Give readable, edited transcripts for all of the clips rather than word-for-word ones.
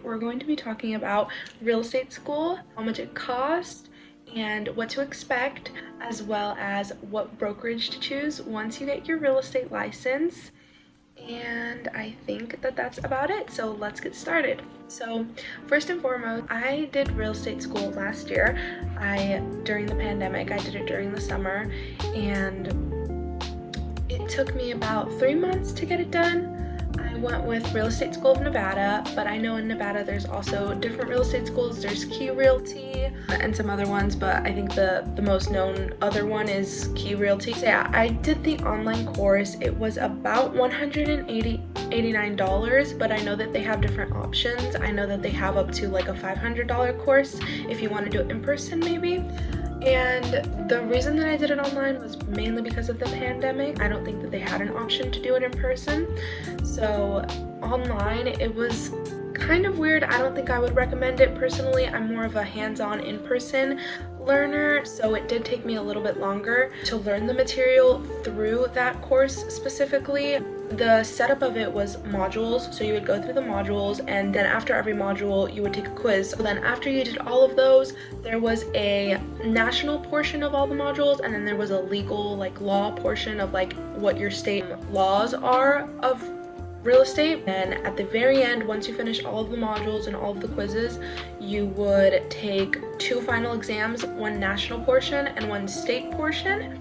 we're going to be talking about real estate school, how much it costs, and what to expect, as well as what brokerage to choose once you get your real estate license. And I think that that's about it, so let's get started. So first and foremost, I did real estate school last year. During the pandemic, I did it during the summer, and it took me about 3 months to get it done. I went with Real Estate School of Nevada, but I know in Nevada there's also different real estate schools. There's Key Realty and some other ones, but I think the most known other one is Key Realty. So yeah, I did the online course. It was about $189, but I know that they have different options. I know that they have up to like a $500 course if you want to do it in person maybe. And the reason that I did it online was mainly because of the pandemic. I don't think that they had an option to do it in person. So online, it was kind of weird. I don't think I would recommend it personally. I'm more of a hands-on in-person learner, so it did take me a little bit longer to learn the material through that course specifically. The setup of it was modules, so you would go through the modules, and then after every module you would take a quiz. So then after you did all of those, there was a national portion of all the modules, and then there was a legal, like, law portion of like what your state laws are of real estate. And at the very end, once you finish all of the modules and all of the quizzes, you would take 2 final exams, one national portion and one state portion.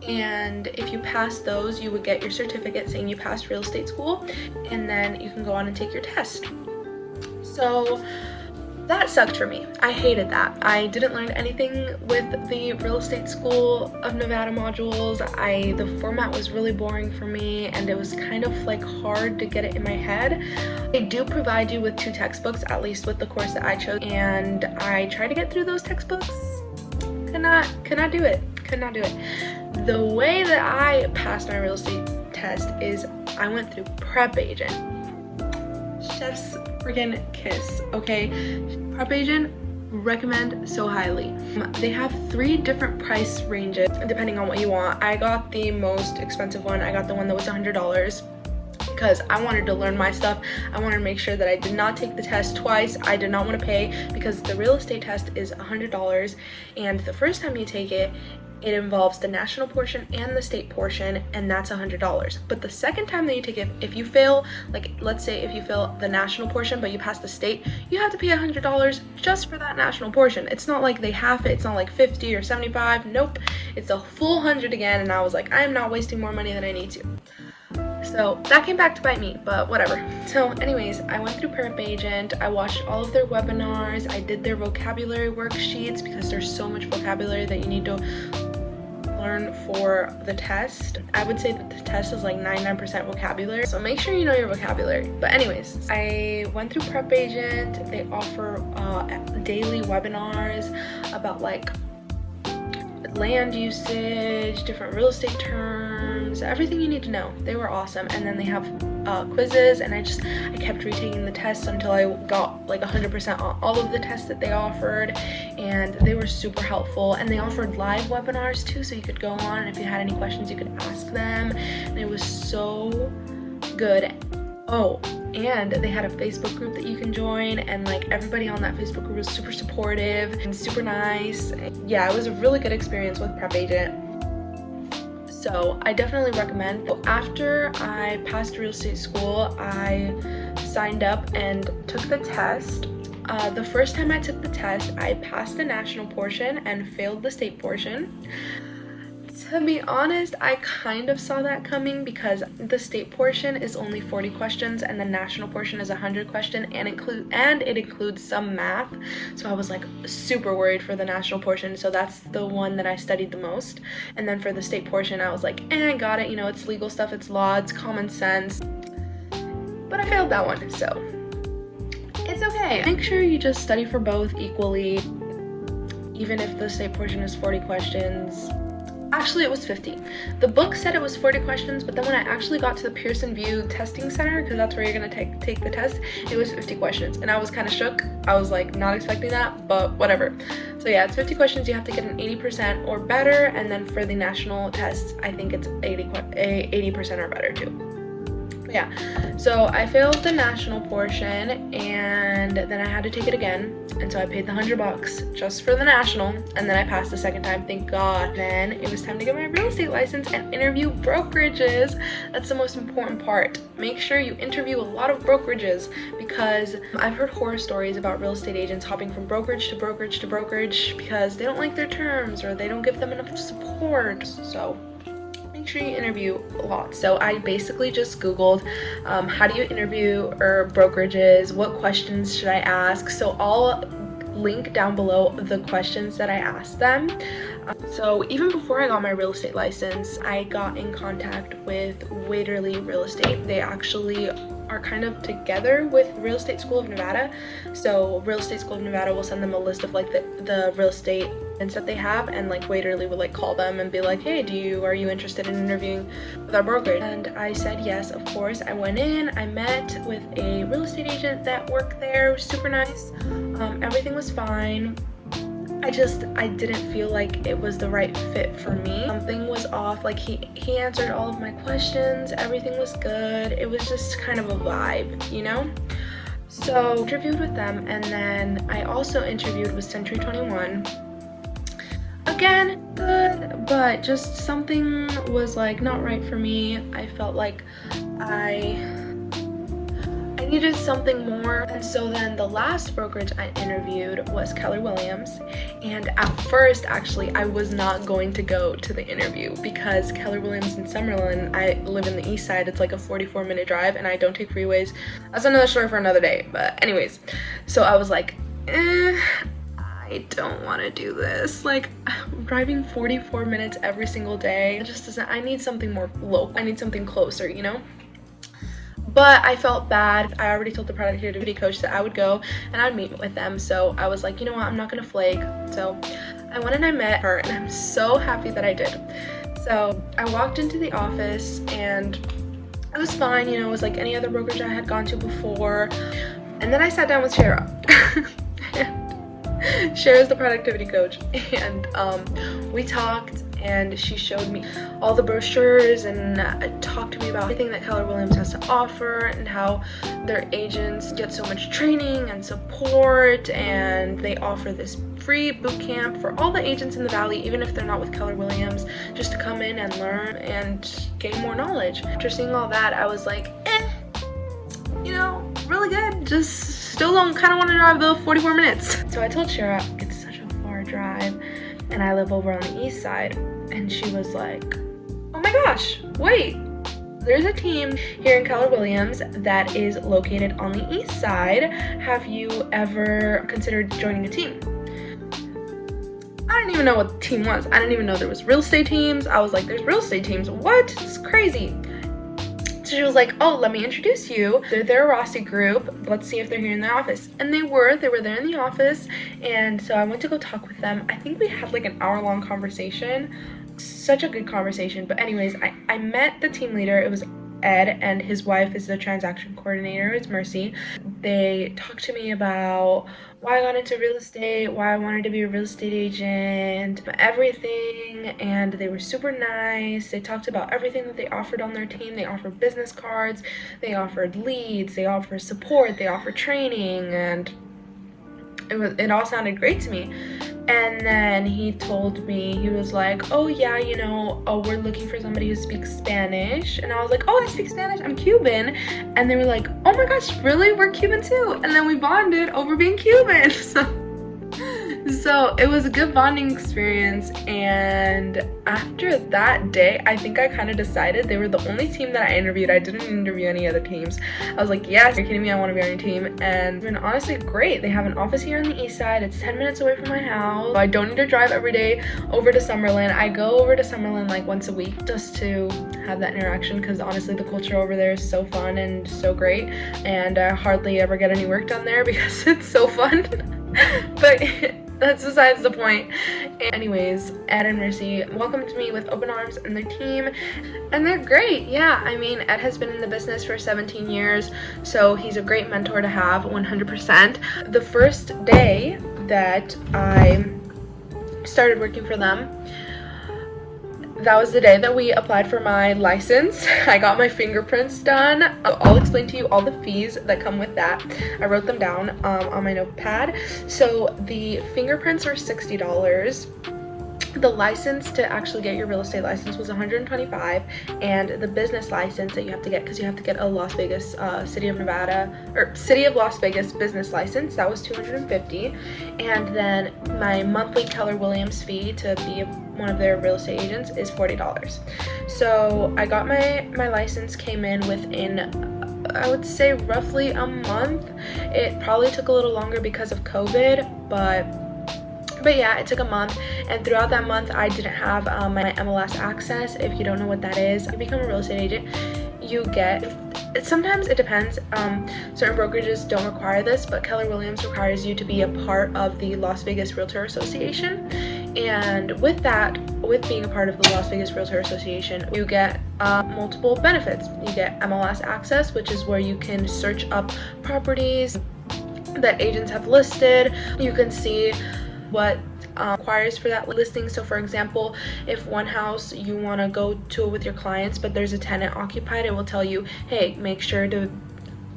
And if you pass those, you would get your certificate saying you passed real estate school, and then you can go on and take your test. So that sucked for me. I hated that. I didn't learn anything with the Real Estate School of Nevada modules. The format was really boring for me, and it was kind of like hard to get it in my head. They do provide you with 2 textbooks, at least with the course that I chose, and I tried to get through those textbooks. Could not do it. The way that I passed my real estate test is I went through Prep Agent. Chef's freaking kiss, okay? Prep Agent, recommend so highly. They have 3 different price ranges depending on what you want. I got the most expensive one. I got the one that was $100 because I wanted to learn my stuff. I wanted to make sure that I did not take the test twice. I did not want to pay, because the real estate test is $100, and the first time you take it, it involves the national portion and the state portion, and that's $100. But the second time that you take it, if you fail, like let's say if you fail the national portion but you pass the state, you have to pay $100 just for that national portion. It's not like they half it. It's not like 50 or 75. Nope, it's a full 100 again. And I was like, I am not wasting more money than I need to. So that came back to bite me, but whatever. So anyways, I went through Prep Agent. I watched all of their webinars. I did their vocabulary worksheets because there's so much vocabulary that you need to learn for the test. I would say that the test is like 99% vocabulary, so make sure you know your vocabulary. But anyways, I went through Prep Agent. They offer daily webinars about like land usage, different real estate terms, everything you need to know. They were awesome. And then they have quizzes, and I kept retaking the tests until I got like 100% on all of the tests that they offered, and they were super helpful. And they offered live webinars too, so you could go on, and if you had any questions you could ask them, and it was so good. Oh, and they had a Facebook group that you can join, and like everybody on that Facebook group was super supportive and super nice. Yeah, it was a really good experience with Prep Agent, so I definitely recommend. After I passed real estate school, I signed up and took the test. The first time I took the test, I passed the national portion and failed the state portion. To be honest, I kind of saw that coming, because the state portion is only 40 questions and the national portion is 100 questions, and it includes some math. So I was like super worried for the national portion, so that's the one that I studied the most. And then for the state portion, I was like, I got it, you know, it's legal stuff, it's law, it's common sense. But I failed that one, so it's okay. Make sure you just study for both equally, even if the state portion is 40 questions. Actually, it was 50. The book said it was 40 questions, but then when I actually got to the Pearson VUE testing center, because that's where you're gonna take the test, it was 50 questions, and I was kind of shook. I was like not expecting that, but whatever. So yeah, it's 50 questions. You have to get an 80% or better, and then for the national tests, I think it's 80% or better too. But Yeah, so I failed the national portion, and then I had to take it again, and so I paid the $100 just for the national, and then I passed the second time, thank God. Then it was time to get my real estate license and interview brokerages. That's the most important part. Make sure you interview a lot of brokerages, because I've heard horror stories about real estate agents hopping from brokerage to brokerage to brokerage because they don't like their terms or they don't give them enough support. So make sure you interview a lot. So I basically just googled how do you interview or brokerages, what questions should I ask. So I'll link down below the questions that I asked them. So even before I got my real estate license, I got in contact with Waiterly Real Estate. They actually are kind of together with Real Estate School of Nevada. So Real Estate School of Nevada will send them a list of like the real estate that they have, and like Waiterly would like call them and be like, hey, are you interested in interviewing with our brokerage? And I said yes, of course. I went in, I met with a real estate agent that worked there. It was super nice. Everything was fine. I didn't feel like it was the right fit for me. Something was off. Like he answered all of my questions, everything was good. It was just kind of a vibe, you know? So interviewed with them, and then I also interviewed with Century 21. Again, good, but just something was like not right for me. I felt like I needed something more. And so then the last brokerage I interviewed was Keller Williams. And at first, actually, I was not going to go to the interview because Keller Williams in Summerlin, I live in the east side. It's like a 44-minute drive and I don't take freeways. That's another story for another day. But anyways, so I was like, I don't want to do this. Like, driving 44 minutes every single day, it just doesn't, I need something more local. I need something closer, you know? But I felt bad. I already told the productivity coach that I would go and I'd meet with them. So I was like, you know what, I'm not gonna flake. So I went and I met her, and I'm so happy that I did. So I walked into the office and it was fine, you know, it was like any other brokerage I had gone to before. And then I sat down with Shara. Shara's the productivity coach, and we talked, and she showed me all the brochures and talked to me about everything that Keller Williams has to offer and how their agents get so much training and support, and they offer this free boot camp for all the agents in the valley, even if they're not with Keller Williams, just to come in and learn and gain more knowledge. After seeing all that, I was like, you know, really good, just still don't kind of want to drive the 44 minutes. So I told Shara, it's such a far drive and I live over on the east side. And she was like, oh my gosh, wait, there's a team here in Keller Williams that is located on the east side. Have you ever considered joining a team? I didn't even know what the team was. I didn't even know there was real estate teams. I was like, there's real estate teams, what? It's crazy. So she was like, oh, let me introduce you. They're a Rossi group. Let's see if they're here in the office. And they were there in the office. And so I went to go talk with them. I think we had like an hour-long conversation. Such a good conversation. But anyways, I met the team leader. It was Ed, and his wife is the transaction coordinator. It's Mercy. They talked to me about why I got into real estate, why I wanted to be a real estate agent, everything, and they were super nice. They talked about everything that they offered on their team. They offered business cards, they offered leads, they offered support, they offered training, and it all sounded great to me. And then he told me, he was like, oh yeah, you know, we're looking for somebody who speaks Spanish. And I was like, oh, I speak Spanish, I'm Cuban. And they were like, oh my gosh, really? We're Cuban too. And then we bonded over being Cuban. So it was a good bonding experience. And after that day, I think I kind of decided they were the only team that I interviewed. I didn't interview any other teams. I was like, yes, you're kidding me, I want to be on your team. And it's been honestly great. They have an office here on the east side. It's 10 minutes away from my house. I don't need to drive every day over to Summerlin. I go over to Summerlin like once a week just to have that interaction, because honestly the culture over there is so fun and so great, and I hardly ever get any work done there because it's so fun. But that's besides the point. Anyways, Ed and Mercy welcomed me with open arms and their team, and they're great. Yeah, I mean, Ed has been in the business for 17 years, so he's a great mentor to have, 100%. The first day that I started working for them, that was the day that we applied for my license. I got my fingerprints done. I'll explain to you all the fees that come with that. I wrote them down on my notepad. So the fingerprints are $60. The license to actually get your real estate license was $125, and the business license that you have to get, because you have to get a Las Vegas, City of Las Vegas business license, that was $250. And then my monthly Keller Williams fee to be one of their real estate agents is $40. So I got my license, came in within, I would say, roughly a month. It probably took a little longer because of COVID, but yeah, it took a month, and throughout that month I didn't have my MLS access. If you don't know what that is, you become a real estate agent, you get, sometimes it depends, certain brokerages don't require this, but Keller Williams requires you to be a part of the Las Vegas Realtor Association. And with that, with being a part of the Las Vegas Realtor Association, you get multiple benefits. You get MLS access, which is where you can search up properties that agents have listed. You can see what requires for that listing. So for example, if one house you want to go to with your clients but there's a tenant occupied, it will tell you, hey, make sure to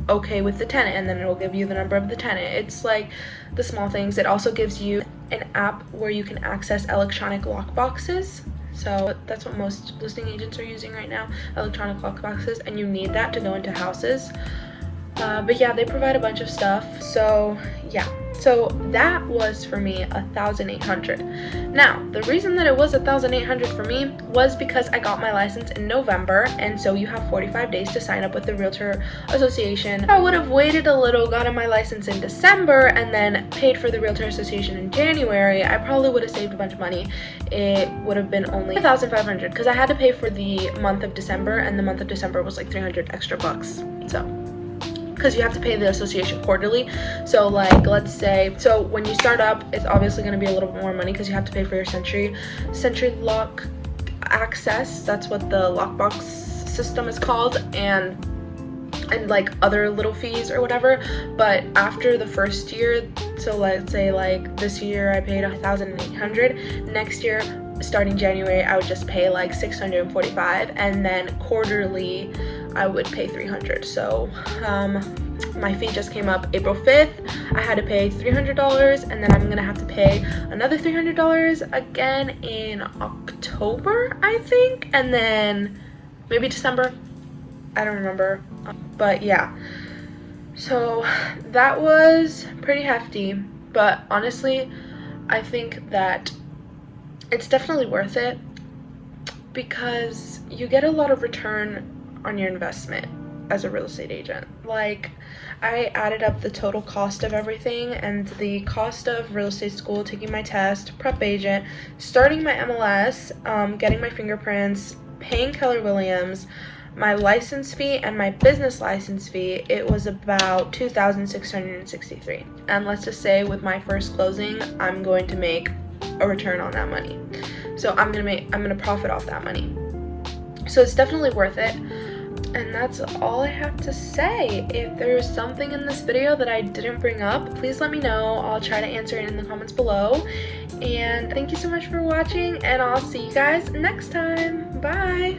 okay with the tenant, and then it will give you the number of the tenant. It's like the small things. It also gives you an app where you can access electronic lock boxes. So that's what most listing agents are using right now, electronic lock boxes, and you need that to go into houses. But yeah, they provide a bunch of stuff. So yeah, so that was for me $1,800. Now, the reason that it was $1,800 for me was because I got my license in November, and so you have 45 days to sign up with the Realtor Association. If I would have waited a little, gotten my license in December, and then paid for the Realtor Association in January, I probably would have saved a bunch of money. It would have been only $1,500 because I had to pay for the month of December, and the month of December was like $300 extra bucks. So, because you have to pay the association quarterly. So like, let's say, so when you start up, it's obviously going to be a little bit more money because you have to pay for your Century lock access. That's what the lockbox system is called, and like other little fees or whatever. But after the first year, so let's say like this year I paid $1,800. Next year, starting January, I would just pay like $645, and then quarterly I would pay $300. So my fee just came up April 5th. I had to pay $300, and then I'm gonna have to pay another $300 again in October, I think, and then maybe December. I don't remember, but yeah. So that was pretty hefty, but honestly, I think that it's definitely worth it because you get a lot of return on your investment as a real estate agent. Like, I added up the total cost of everything, and the cost of real estate school, taking my test, prep agent, starting my MLS, getting my fingerprints, paying Keller Williams, my license fee, and my business license fee, it was about $2,663. And let's just say with my first closing, I'm going to make a return on that money. So I'm gonna profit off that money. So it's definitely worth it. And that's all I have to say. If there's something in this video that I didn't bring up, please let me know. I'll try to answer it in the comments below. And thank you so much for watching, and I'll see you guys next time. Bye.